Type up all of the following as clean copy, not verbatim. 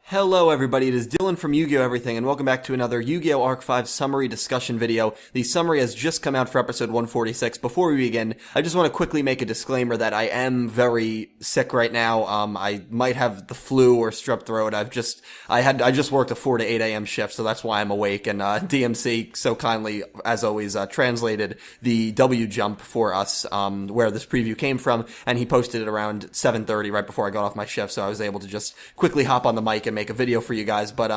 Hello everybody, it is Dylan from Yu-Gi-Oh! Everything, and welcome back to another Yu-Gi-Oh! Arc 5 summary discussion video. The summary has just come out for episode 146. Before we begin, I just want to quickly make a disclaimer that I am very sick right now. I might have the flu or strep throat. I just worked a 4 to 8 a.m. shift, so that's why I'm awake, and DMC so kindly, as always, translated the W jump for us, where this preview came from, and he posted it around 7:30 right before I got off my shift, so I was able to just quickly hop on the mic and make a video for you guys. But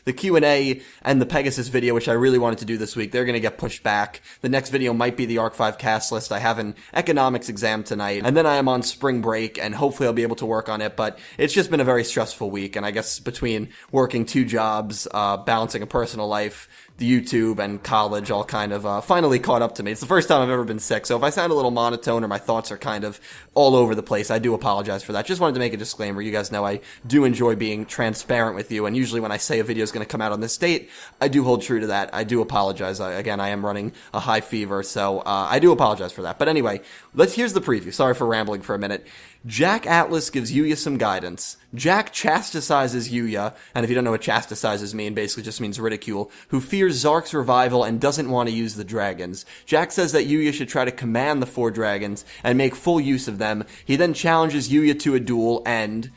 the Q&A and the Pegasus video, which I really wanted to do this week, they're going to get pushed back. The next video might be the Arc 5 cast list. I have an economics exam tonight, and then I am on spring break, and hopefully I'll be able to work on it. But it's just been a very stressful week, and I guess between working 2 jobs, balancing a personal life, the YouTube and college all kind of finally caught up to me. It's the first time I've ever been sick, so if I sound a little monotone or my thoughts are kind of all over the place, I do apologize for that. Just wanted to make a disclaimer. You guys know I do enjoy being transparent with you, and usually when I say a video is going to come out on this date, I do hold true to that. I do apologize. Again, I am running a high fever, so I do apologize for that. But anyway, here's the preview. Sorry for rambling for a minute. Jack Atlas gives Yuya some guidance. Jack chastises Yuya, and if you don't know what chastises mean, basically just means ridicule, who fears Zark's revival and doesn't want to use the dragons. Jack says that Yuya should try to command the 4 dragons and make full use of them. He then challenges Yuya to a duel, and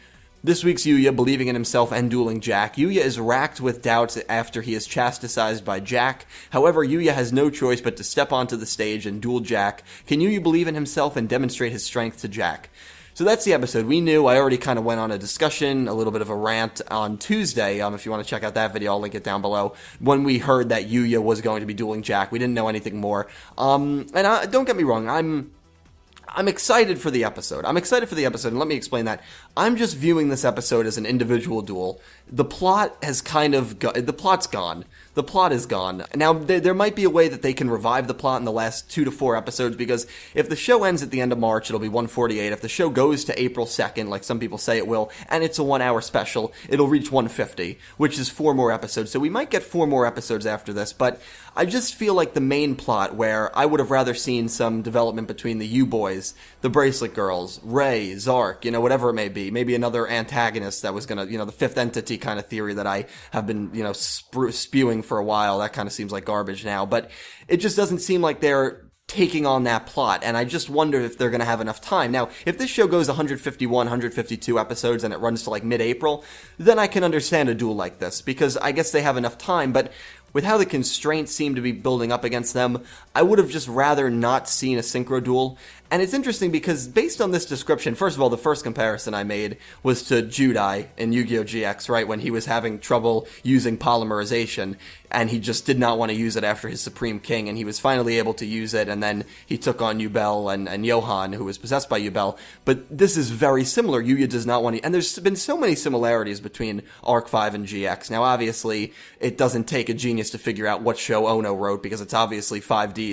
this week's Yuya, believing in himself and dueling Jack. Yuya is racked with doubts after he is chastised by Jack. However, Yuya has no choice but to step onto the stage and duel Jack. Can Yuya believe in himself and demonstrate his strength to Jack? So that's the episode. We knew, I already kind of went on a discussion, a little bit of a rant on Tuesday. If you want to check out that video, I'll link it down below. When we heard that Yuya was going to be dueling Jack, we didn't know anything more. Don't get me wrong, I'm excited for the episode. I'm excited for the episode, and let me explain that. I'm just viewing this episode as an individual duel. The plot has the plot's gone. The plot is gone. Now, there might be a way that they can revive the plot in the last 2 to 4 episodes, because if the show ends at the end of March, it'll be 148. If the show goes to April 2nd, like some people say it will, and it's a 1-hour special, it'll reach 150, which is 4 more episodes. So we might get 4 more episodes after this, but I just feel like the main plot, where I would have rather seen some development between the U-Boys, the Bracelet Girls, Ray, Zark, whatever it may be. Maybe another antagonist that was gonna, the fifth entity kind of theory that I have been, spewing for a while. That kind of seems like garbage now, but it just doesn't seem like they're taking on that plot, and I just wonder if they're going to have enough time. Now, if this show goes 151, 152 episodes and it runs to like mid-April, then I can understand a duel like this, because I guess they have enough time, but with how the constraints seem to be building up against them, I would have just rather not seen a synchro duel. And it's interesting because based on this description, first of all, the first comparison I made was to Judai in Yu-Gi-Oh! GX, right, when he was having trouble using polymerization, and he just did not want to use it after his Supreme King, and he was finally able to use it, and then he took on Yubel and Johan, who was possessed by Yubel. But this is very similar. Yuya does not want to, and there's been so many similarities between Arc 5 and GX. Now, obviously, it doesn't take a genius to figure out what show Ono wrote, because it's obviously 5Ds,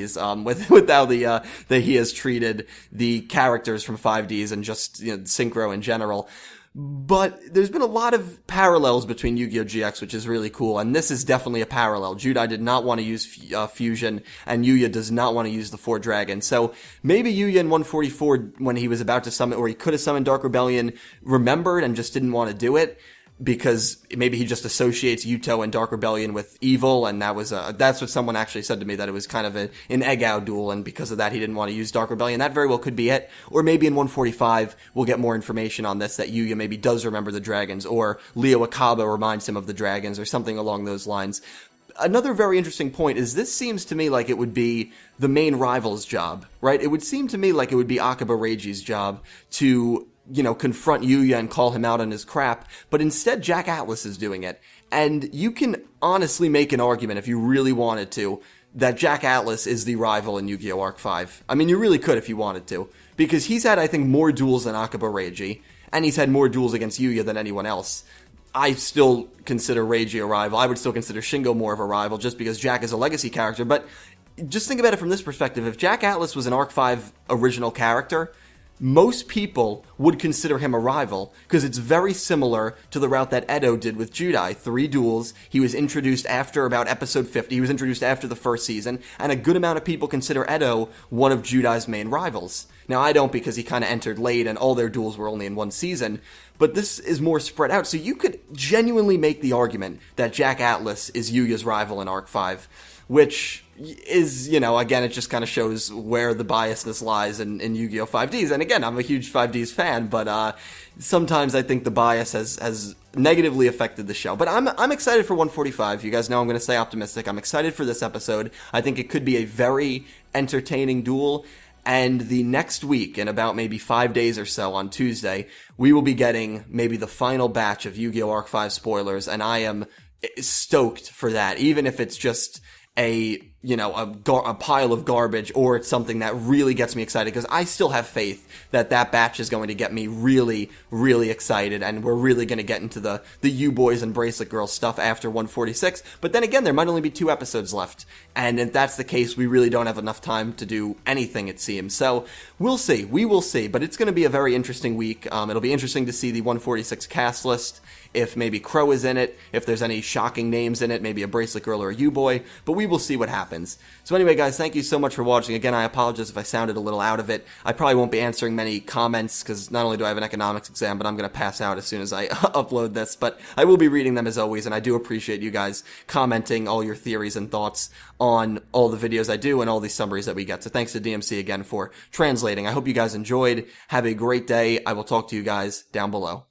with how that he has treated the characters from 5Ds and just synchro in general. But there's been a lot of parallels between Yu-Gi-Oh! GX, which is really cool, and this is definitely a parallel. Judai did not want to use fusion, and Yuya does not want to use the 4 dragons. So maybe Yuya in 144, when he was about to summon, or he could have summoned Dark Rebellion, remembered and just didn't want to do it, because maybe he just associates Yuto and Dark Rebellion with evil, and that's what someone actually said to me, that it was kind of an egg-out duel, and because of that he didn't want to use Dark Rebellion. That very well could be it. Or maybe in 145 we'll get more information on this, that Yuya maybe does remember the dragons, or Leo Akaba reminds him of the dragons, or something along those lines. Another very interesting point is this seems to me like it would be the main rival's job, right? It would seem to me like it would be Akaba Reiji's job to confront Yuya and call him out on his crap, but instead Jack Atlas is doing it. And you can honestly make an argument, if you really wanted to, that Jack Atlas is the rival in Yu-Gi-Oh! Arc 5. I mean, you really could if you wanted to, because he's had, I think, more duels than Akaba Reiji, and he's had more duels against Yuya than anyone else. I still consider Reiji a rival. I would still consider Shingo more of a rival, just because Jack is a legacy character, but just think about it from this perspective. If Jack Atlas was an Arc 5 original character, most people would consider him a rival, because it's very similar to the route that Edo did with Judai. 3 duels, he was introduced after about episode 50, he was introduced after the first season, and a good amount of people consider Edo one of Judai's main rivals. Now, I don't, because he kind of entered late and all their duels were only in one season, but this is more spread out, so you could genuinely make the argument that Jack Atlas is Yuya's rival in Arc 5, which is, again, it just kind of shows where the biasness lies in Yu-Gi-Oh! 5Ds. And again, I'm a huge 5Ds fan, but sometimes I think the bias has negatively affected the show. But I'm excited for 145. You guys know I'm going to stay optimistic. I'm excited for this episode. I think it could be a very entertaining duel. And the next week, in about maybe 5 days or so on Tuesday, we will be getting maybe the final batch of Yu-Gi-Oh! Arc 5 spoilers, and I am stoked for that, even if it's just a pile of garbage, or it's something that really gets me excited, because I still have faith that batch is going to get me really, really excited, and we're really going to get into the U-Boys and Bracelet Girls stuff after 146, but then again, there might only be 2 episodes left, and if that's the case, we really don't have enough time to do anything, it seems, so we'll see, we will see, but it's going to be a very interesting week. It'll be interesting to see the 146 cast list, if maybe Crow is in it, if there's any shocking names in it, maybe a Bracelet Girl or a U-Boy, but we will see what happens. So anyway, guys, thank you so much for watching. Again, I apologize if I sounded a little out of it. I probably won't be answering many comments, because not only do I have an economics exam, but I'm going to pass out as soon as I upload this, but I will be reading them as always, and I do appreciate you guys commenting all your theories and thoughts on all the videos I do and all these summaries that we get. So thanks to DMC again for translating. I hope you guys enjoyed. Have a great day. I will talk to you guys down below.